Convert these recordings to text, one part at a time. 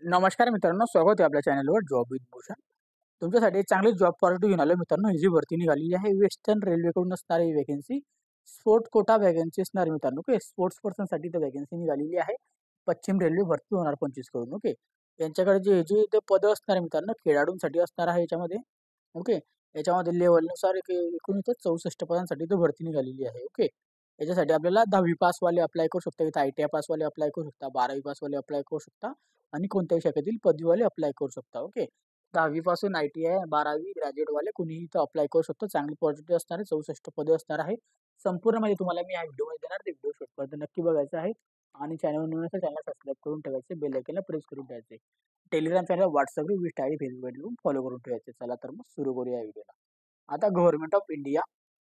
नमस्कार मित्रांनो, स्वागत आहे आपल्या चॅनलवर जॉब विथ भूषण. तुमच्यासाठी एक चांगली जॉब ऑपॉर्च्युनिटी घेऊन आलो मित्रांनो. ही जी भरती निघालेली आहे वेस्टर्न रेल्वेकडून असणारी वेकेन्सी, स्पोर्ट कोटा वॅकन्सी असणार आहे मित्रांनो. ओके, स्पोर्ट्स पर्सनसाठी तर वॅकन्सी निघालेली आहे. पश्चिम रेल्वे भरती 2025 कडून. ओके, यांच्याकडे जे ते पदं असणार आहे मित्रांनो, खेळाडूंसाठी असणार आहे याच्यामध्ये. ओके, याच्यामध्ये लेवलनुसार एकूण इथं 64 पदांसाठी तो भरती निघालेली आहे. ओके, याच्यासाठी आपल्याला 10वी पासवाले अप्लाय करू शकता, इथं ITI पासवाले अप्लाय करू शकता, 12वी पासवाले अप्लाय करू शकता आणि कोणत्याही शाखेतील पदवीवाले अप्लाय करू शकता. ओके, 10वी पासून ITI, 12वी ग्रॅज्युएटवाले कुणीही इथं अप्लाय करू शकतो. चांगली पॉझिटिव्ह असणार आहे, 64 पदे असणार आहे. संपूर्ण माहिती तुम्हाला मी या व्हिडिओमध्ये देणार. ते व्हिडिओ शेवटपर्यंत नक्की बघायचा आहे आणि चॅनल नवीन असेल चॅनल सबस्क्राईब करून ठेवायचे, बेल आयकॉनला प्रेस करून ठेवायचे. Telegram channel, WhatsApp group, Insta ID, Facebook ID follow करून ठेवायचे. चला तर मग सुरू करूया या व्हिडिओला. आता government of India,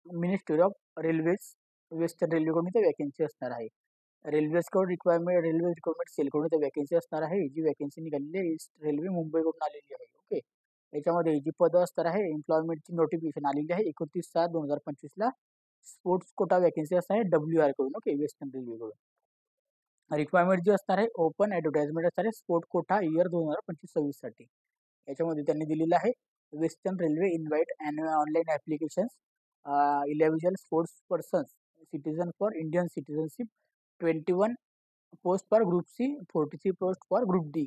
ministry of railways, western रेल्वेकडून इथे वॅकन्सी असणार आहे. रेल्वे रिक्वायरमेंट सेलकडून इथे वॅकन्सी असणार आहे. ही जी वॅकन्सी निघालेली आहे ईस्ट रेल्वे मुंबईकडून आलेली आहे. ओके, याच्यामध्ये ही जी पदं असणार आहे, एम्प्लॉयमेंटची नोटिफिकेशन आलेली आहे 29/7/2025 स्पोर्ट्स कोटा वॅकन्सी असणार आहे WR कडून. ओके, वेस्टर्न रेल्वेकडून. रिक्वायरमेंट जी असणार आहे ओपन ॲडव्हर्टाइजमेंट असणार आहे स्पोर्ट कोटा इयर 2025-26 साठी. याच्यामध्ये त्यांनी दिलेलं आहे western railway invite and online applications 11 sports persons citizen for Indian citizenship, 21 post for group C, 43 post for group D.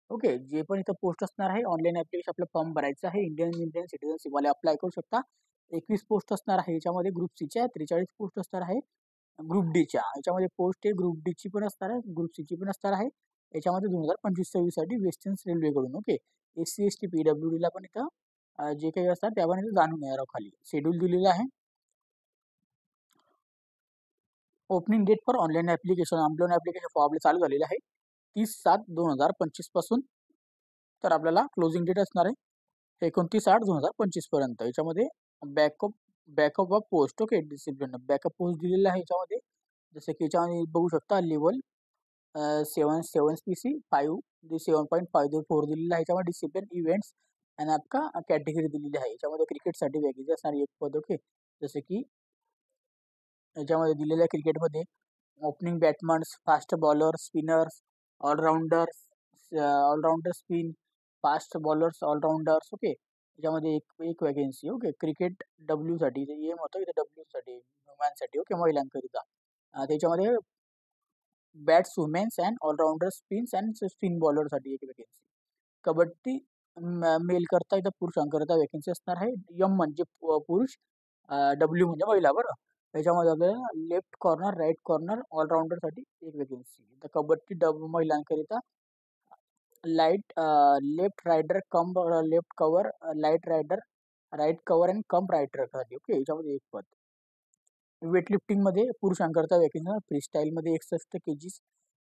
Okay, जे पण इथं पोस्ट असणार आहे ऑनलाईन ॲप्लिकेशन आपलं फॉर्म भरायचं आहे. इंडियन सिटीजनशिपवाले अप्लाय करू शकता. 21 पोस्ट असणार आहे याच्यामध्ये. ग्रुप सीच्या 43 पोस्ट असणार आहे. ग्रुप डीच्या याच्यामध्ये पोस्ट आहे ग्रुप डीची पण असणार आहे, ग्रुप सीची पण असणार आहे. याच्यामध्ये 2025-26 साठी वेस्टर्न रेल्वेकडून. ओके, SC ST PWDला पण इथं जे काही असतात त्या पण इथं जाणून येणार खाली शेड्यूल दिलेलं आहे. Opening date for online application form आपले चालू झालेले आहे 30/7/2025 पासून. तर आपल्याला क्लोजिंग डेट असणार आहे 29/8/2025 पर्यंत. याच्यामध्ये backup backup of post. Okay, discipline backup post दिलेला आहे याच्यामध्ये. जसं की याच्यामध्ये बघू शकता लेवल 7 PC 5 7.524 दिलेला आहे. याच्यामध्ये डिसिप्लिन इव्हेंट्स आणि आपका कॅटेगरी दिलेली आहे. याच्यामध्ये क्रिकेटसाठी वॅकन्सी असणार एक पद. ओके, जसे की याच्यामध्ये दिलेल्या क्रिकेटमध्ये opening batsmen, fast bowler, spinners, allrounders, allrounder spin, fast bowlers, allrounders. Okay, याच्यामध्ये एक एक वॅकन्सी. ओके, क्रिकेट W साठी एम होतं इथे W साठी वुमॅनसाठी. ओके, महिलांकरिता. त्याच्यामध्ये bats womens and allrounder spins and spin बॉलरसाठी एक वॅकन्सी. कबड्डी मेल करता इथं पुरुषांकरता वॅकन्सी असणार आहे. M म्हणजे पुरुष, W म्हणजे महिला. बरं, त्याच्यामध्ये आपल्याला लेफ्ट कॉर्नर, राईट कॉर्नर, ऑलराऊंडरसाठी एक वॅकन्सी. तर कबड्डी महिलांकरिता light left raider come left cover, light raider, right cover and come रायडरसाठी. ओके, याच्यामध्ये एक पद. वेट लिफ्टिंगमध्ये पुरुषांकरता वॅकन्सी फ्री स्टाईलमध्ये 61 केजीस,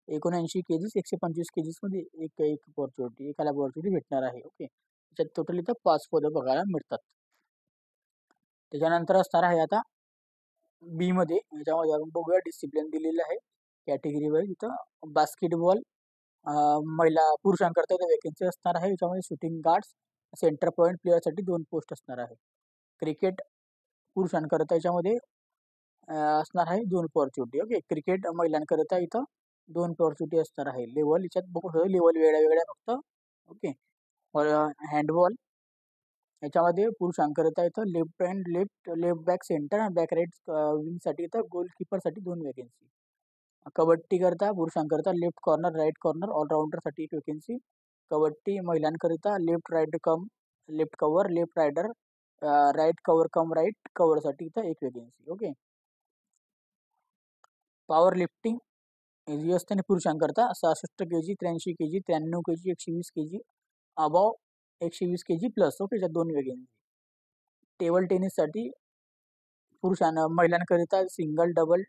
79 केजीस, 125 केजीस मध्ये एक एक ऑपॉर्च्युनिटी एकाला ऑपॉर्च्युनिटी भेटणार आहे. ओके, त्याच्यात टोटल इथं 5 पदं बघायला मिळतात. त्याच्यानंतर असणार आहे आता बी मध्ये. याच्यामध्ये आपण बघूया डिसिप्लिन दिलेलं आहे कॅटेगरी वाईज. इथं बास्केटबॉल महिला पुरुषांकरता इथं वॅकन्सी असणार आहे. याच्यामध्ये शूटिंग गार्ड्स, सेंटर पॉईंट प्लेअरसाठी 2 पोस्ट असणार आहे. क्रिकेट पुरुषांकरता याच्यामध्ये असणार आहे 2 ऑपॉर्च्युनिटी. ओके, क्रिकेट महिलांकरिता इथं 2 ऑपॉर्च्युनिटी असणार आहे. लेवल याच्यात बघू लेवल वेगळ्या वेगळ्या फक्त. ओके, हँडबॉल याच्यामध्ये पुरुषांकरिता इथं left hand left back centre आणि बॅक राईट विंगसाठी इथं गोलकीपरसाठी 2 वॅकन्सी. कबड्डी करता पुरुषांकरिता लेफ्ट कॉर्नर, राईट कॉर्नर, ऑलराऊंडरसाठी एक वॅकन्सी. कबड्डी महिलांकरिता left right come left cover, left raider, right cover come right कव्हरसाठी इथं एक वॅकन्सी. ओके, पॉवर लिफ्टिंग जी असते ना पुरुषांकरता 66 KG, 83 KG, 93 KG, 120 KG above 120 KG plus. Okay, याच्यात 2 वॅकन्सी. टेबल टेनिससाठी महिलांकरिता सिंगल डबल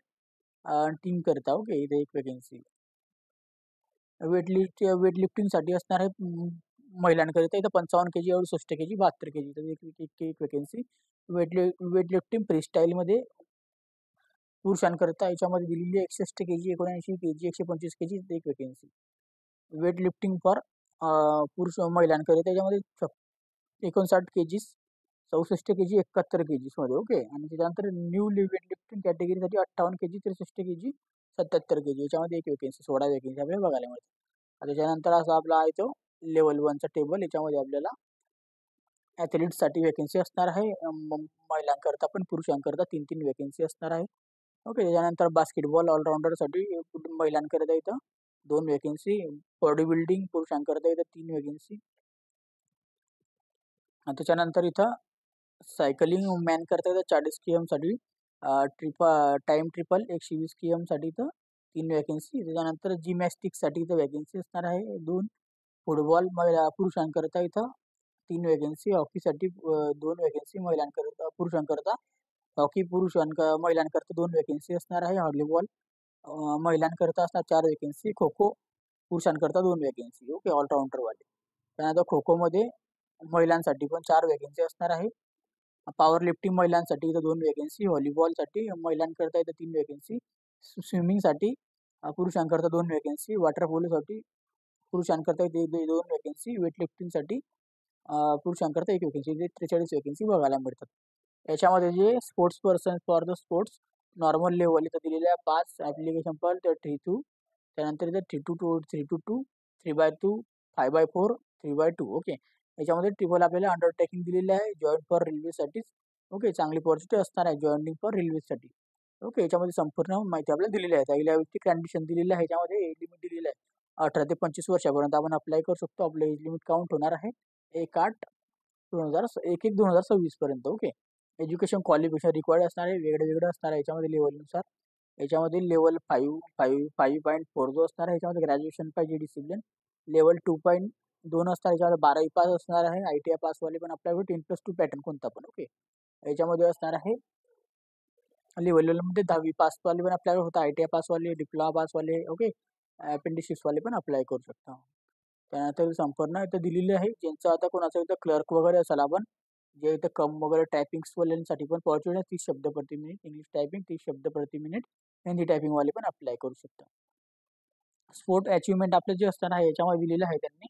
टीम करता. ओके, इथे एक वॅकन्सी. वेट लिफ्टिंगसाठी असणार आहे महिलांकरिता इथं 55 केजी, 68 केजी, 72 केजी तर एक वॅकन्सी. वेट लिफ्टिंग फ्री स्टाईलमध्ये पुरुषांकरिता याच्यामध्ये दिलेली 61 केजी, 79 केजी, 125 केजी एक वॅकन्सी. वेट लिफ्टिंग फॉर महिलांकरिता याच्यामध्ये 59 केजीस, 64 केजी, 71 केजीस मध्ये. ओके, आणि त्याच्यानंतर न्यू वेट लिफ्टिंग कॅटेगरीसाठी 58 केजी, 63 केजी, 77 केजी याच्यामध्ये एक वॅकन्सी. 16 वॅकन्सी आपल्याला बघायला मिळते. त्याच्यानंतर असा आपला आहे तो लेवल 1चा टेबल. याच्यामध्ये आपल्याला ॲथलीटसाठी वेकेन्सी असणार आहे. महिलांकरता पण पुरुषांकरता 3-3 वेकेन्सी असणार आहे. ओके. त्याच्यानंतर बास्केटबॉल ऑलराउंडरसाठी महिलांकरता इथं 2 वेकेन्सी. बॉडी बिल्डिंग पुरुषांकरता इथं 3 वेकेन्सी. आणि त्याच्यानंतर इथं सायकलिंग मॅन करता इथं 40 KM साठी टाइम ट्रिपल 120 KM साठी इथं 3 वेकेन्सी. त्याच्यानंतर जिमॅस्टिक्ससाठी इथं वेकेन्सी असणार आहे 2. फुटबॉल पुरुषांकरता इथं 3 वेकेन्सी. हॉकीसाठी 2 वेकेन्सी पुरुषांकरता. हॉकी महिलांकरता 2 वेकेन्सी असणार आहे. व्हॉलीबॉल महिलांकरता असणार 4 vacancy. Kho kho पुरुषांकरता 2 vacancy. Okay. ऑलराऊंडरवाले. त्यानंतर खो खोमध्ये महिलांसाठी पण 4 वेकेन्सी असणार आहे. पॉवर लिफ्टिंग महिलांसाठी इथं 2 वेकेन्सी. व्हॉलीबॉलसाठी महिलांकरता इथं 3 वेकेन्सी. स्विमिंगसाठी पुरुषांकरता 2 वेकेन्सी. वॉटर पोलोसाठी पुरुषांकरता इथे 2 वेकेन्सी. वेटलिफ्टिंगसाठी पुरुषांकरता 1 वेकेन्सी. इथे 43 वेकेन्सी बघायला मिळतात. याच्यामध्ये जे sports person for the sports normal level इथं दिलेलं आहे 5. ॲप्लिकेशन पर 32. त्यानंतर इथं 3-2, 3-2, 3/2, 5/4, 3/2. ओके. याच्यामध्ये ट्रिपल आपल्याला अंडरटेकिंग दिलेली आहे जॉईन फॉर रेल्वेसाठीच. ओके. चांगली पॉझिटिव्ह असणार आहे जॉईनिंग फॉर रेल्वेसाठी. ओके. याच्यामध्ये संपूर्ण माहिती आपल्याला दिलेली आहे. त्याला कंडिशन दिलेली आहे. ह्याच्यामध्ये एज लिमिट दिलेलं आहे 18 ते 25 वर्षापर्यंत आपण अप्लाय करू शकतो. आपलं एज लिमिट काउंट होणार आहे 1/8/2026 पर्यंत. ओके. एज्युकेशन क्वालिफिकेशन रिक्वायर्ड असणार आहे वेगळं असणार आहे याच्यामध्ये लेवलनुसार. याच्यामध्ये लेवल 5.4 जो असणार आहे याच्यामध्ये ग्रॅज्युएशन पाहिजे डिसिप्लिन. लेवल 2.2 असणार याच्यामध्ये 12वी पास असणार आहे. ITI पासवाले पण अप्लाय करू. 10+2 पॅटर्न कोणता पण. ओके. याच्यामध्ये असणार आहे लेवलमध्ये 10वी पासवाले पण अप्लाय होता. ITI पासवाले, डिप्लोमा पासवाले. ओके. अपेंडिसिसवाले पण अप्लाय करू शकता. त्यानंतर संपूर्ण इथं दिलेली आहे. ज्यांचं आता कोणाचं इथं क्लर्क वगैरे असेल आपण जे इथं कम वगैरे टायपिंग्सवाल्यांसाठी पण पॉझिटिव्ह 30 शब्द प्रति मिनिट. इंग्लिश टायपिंग 30 शब्द प्रति मिनिट. हिंदी टायपिंगवाले पण अप्लाय करू शकता. स्पोर्ट अचिव्हमेंट आपलं जे असणार आहे याच्यामध्ये दिलेलं आहे त्यांनी.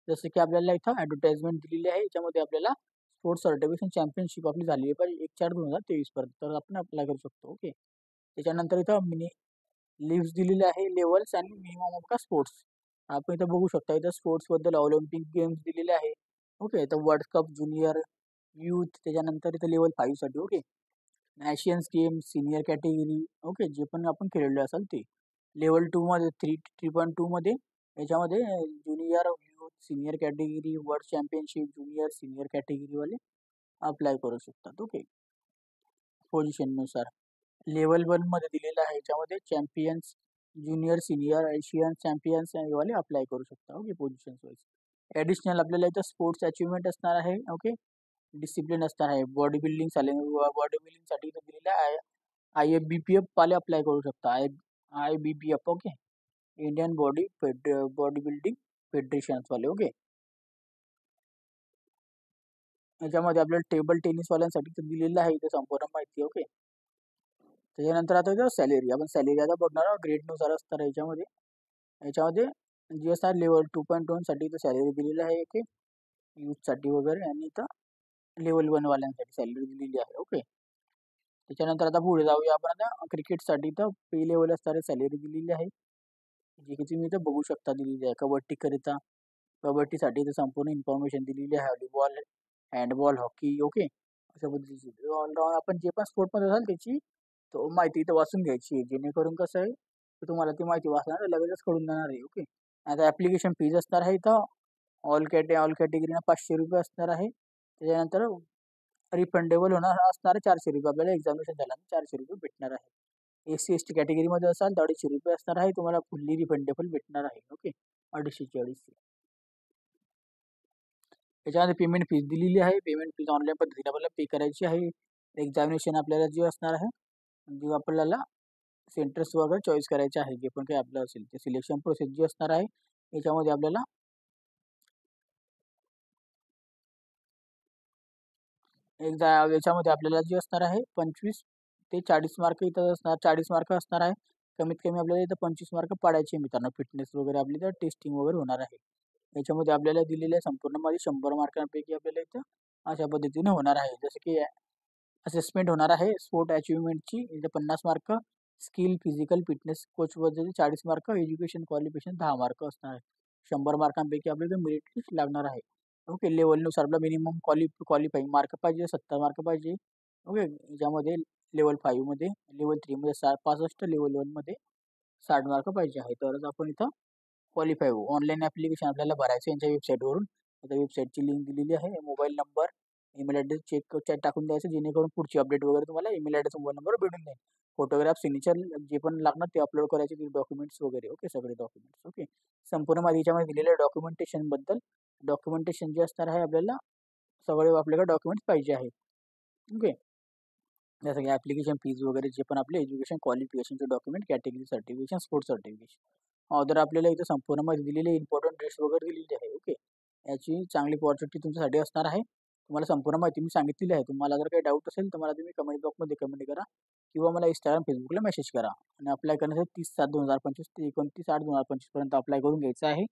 जसं की आपल्याला इथं ॲडव्हर्टाइजमेंट दिलेली आहे. याच्यामध्ये आपल्याला स्पोर्ट्स सर्टिफिकेशन चॅम्पियनशिप आपली झाली पाहिजे 1/4/2023 पर्यंत. तर आपण अप्लाय करू शकतो. ओके. त्याच्यानंतर इथं लिव्स दिलेले आहे लेवल्स आणि मिनिमम ऑफ का स्पोर्ट्स. आपण इथं बघू शकता इथं स्पोर्ट्सबद्दल ऑलिम्पिक गेम्स दिलेले आहे. ओके. तर वर्ल्ड कप ज्युनियर यूथ त्याच्यानंतर इथं लेवल 5 साठी. Okay. Asians games senior category. Okay. जे पण आपण खेळले असाल ते. लेवल 2 मध्ये 3.2 मध्ये याच्यामध्ये junior youth senior category world championship junior senior कॅटेगरीवाले अप्लाय करू शकतात. ओके. पोझिशननुसार. लेवल 1 मध्ये दिलेलं आहे याच्यामध्ये champions junior senior Asian champions वाले अप्लाय करू शकता. ओके. Positions wise. ॲडिशनल आपल्याला इथं स्पोर्ट्स अचिव्हमेंट असणार आहे. ओके. डिसिप्लिन असणार आहे. बॉडी बिल्डिंगसाठी इथं दिलेलं आहे IFBPF वाले अप्लाय करू शकता. IBPF. Okay. Indian body building federation वाले. ओके. याच्यामध्ये आपल्याला टेबल टेनिसवाल्यांसाठी तर दिलेलं आहे इथे संपूर्ण माहिती. ओके. त्याच्यानंतर आता इथं सॅलरी आपण सॅलरी आता बघणार आहोत ग्रेडनुसार असणार याच्यामध्ये. याच्यामध्ये जी असणार लेवल 2.2 साठी इथं सॅलरी दिलेली आहे. ओके. यूथसाठी वगैरे आणि इथं लेवल 1 वाल्यांसाठी सॅलरी दिलेली आहे. ओके. त्याच्यानंतर आता पुढे जाऊया आपण आता क्रिकेटसाठी तर पे लेवल असणारी सॅलरी दिलेली आहे. जी की तुम्ही इथं बघू शकता दिलेली आहे. कबड्डीसाठी इथं संपूर्ण इन्फॉर्मेशन दिलेली आहे. Volleyball, handball, hockey. ओके. अशा पद्धतीची ऑलराऊंड आपण जे पण स्पोर्टमध्ये असाल त्याची तो माहिती इथं वाचून घ्यायची आहे. जेणेकरून कसं आहे की तुम्हाला ती माहिती वाचणार लगेचच कळून जाणार आहे. ओके. आता ॲप्लिकेशन फीज असणार आहे इथं ऑल कॅटेगरीना ₹500 असणार आहे. त्याच्यानंतर रिफंडेबल होणार असणार आहे ₹400 आपल्याला एक्झामिनेशन झाल्यानंतर ₹400 भेटणार आहे. SC/ST कॅटेगरीमध्ये असाल तर ₹250 असणार आहे. तुम्हाला फुल्ली रिफंडेबल भेटणार आहे. ओके. 250 याच्यामध्ये पेमेंट फीस दिलेली आहे. पेमेंट फीस ऑनलाईन पद्धतीने आपल्याला पे करायची आहे. एक्झामिनेशन आपल्याला जे असणार आहे जे आपल्याला सेंटर्स वगैरे चॉईस करायचे आहे. जे पण काही आपलं असेल ते सिलेक्शन प्रोसेस जी असणार आहे याच्यामध्ये आपल्याला याच्यामध्ये आपल्याला जे असणार आहे 25 ते 40 मार्क इथं असणार 40 मार्क असणार आहे. कमीत कमी आपल्याला इथं 25 मार्क पाडायचे मित्रांनो. फिटनेस वगैरे आपली इथं टेस्टिंग वगैरे होणार आहे. याच्यामध्ये आपल्याला दिलेल्या संपूर्ण मध्ये 100 मार्कांपैकी आपल्याला इथं अशा पद्धतीने होणार आहे. जसं की असेसमेंट होणार आहे स्पोर्ट अचिव्हमेंटची इथं 50 mark, skill physical fitness coach बद्दल 40 मार्क, एज्युकेशन क्वालिफिकेशन 10 मार्क असणार आहे. 100 मार्कांपैकी आपल्याला मेरिट लिस्ट लागणार आहे. ओके. लेव्हलनुसार आपला मिनिमम क्वालिफाईंग मार्क पाहिजे 70 मार्क पाहिजे. ओके. ज्यामध्ये लेव्हल 5 मध्ये, लेव्हल 3 मध्ये 65, लेव्हल 1 मध्ये 60 मार्क पाहिजे आहे. तरच आपण इथं क्वालिफाय होऊ. ऑनलाईन ॲप्लिकेशन आपल्याला भरायचं यांच्या वेबसाईटवरून. आता वेबसाईटची लिंक दिलेली आहे. Mobile number, email address check टाकून द्यायचं, जेणेकरून पुढची अपडेट वगैरे तुम्हाला ईमेल ॲड्रेस, मोबाईल नंबर भेटून जाईल. फोटोग्राफ, सिग्नेचर जे पण लागणार ते अपलोड करायचे, ते डॉक्युमेंट्स वगैरे. ओके. सगळे डॉक्युमेंट्स. ओके. संपूर्ण माहिती याच्यामध्ये दिलेलं आहे डॉक्युमेंटेशनबद्दल. डॉक्युमेंटेशन जे असणार आहे आपल्याला सगळे आपल्याकडे डॉक्युमेंट्स पाहिजे आहेत. ओके. जसं की ॲप्लिकेशन फीज वगैरे जे पण आपले एज्युकेशन क्वालिफिकेशनचे document, category certification, sports certification. Other आपल्याला इथं संपूर्ण माहिती दिलेली आहे, इम्पॉर्टंट डेट्स वगैरे दिलेली आहे. ओके. याची चांगली अपॉर्च्युनिटी तुमच्यासाठी असणार आहे. तुम्हाला संपूर्ण माहिती मी सांगितलेली आहे. तुम्हाला जर काही डाऊट असेल तर मला तुम्ही कमेंट बॉक्समध्ये कमेंट करा किंवा मला Instagram, Facebookला मेसेज करा. आणि अप्लाय करण्यासाठी 30/7/2025 ते 29/8/2025 पर्यंत अप्लाय करून घ्यायचं आहे.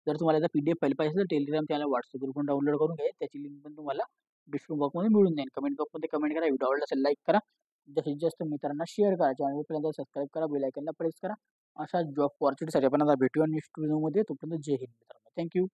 जर तुम्हाला याचा PDF फाईल पाहिजे असेल तर Telegram चॅनल, WhatsApp ग्रुपवरून डाउनलोड करून घ्या. त्याची लिंक पण तुम्हाला डिस्क्रिप्शन बॉक्समध्ये मिळून जाईल. कमेंट बॉक्समध्ये कमेंट करा. व्हिडिओ आवडला असेल लाईक करा. जास्तीत जास्त मित्रांना शेअर करा. चॅनलपर्यंत सबस्क्राईब करा. बेल आयकॉनला प्रेस करा. अशा जॉब अपॉर्च्युनिटीसाठी आपण आता भेटूया नेक्स्ट व्हिडिओमध्ये. तोपर्यंत जय हिंद मित्रांनो. Thank you.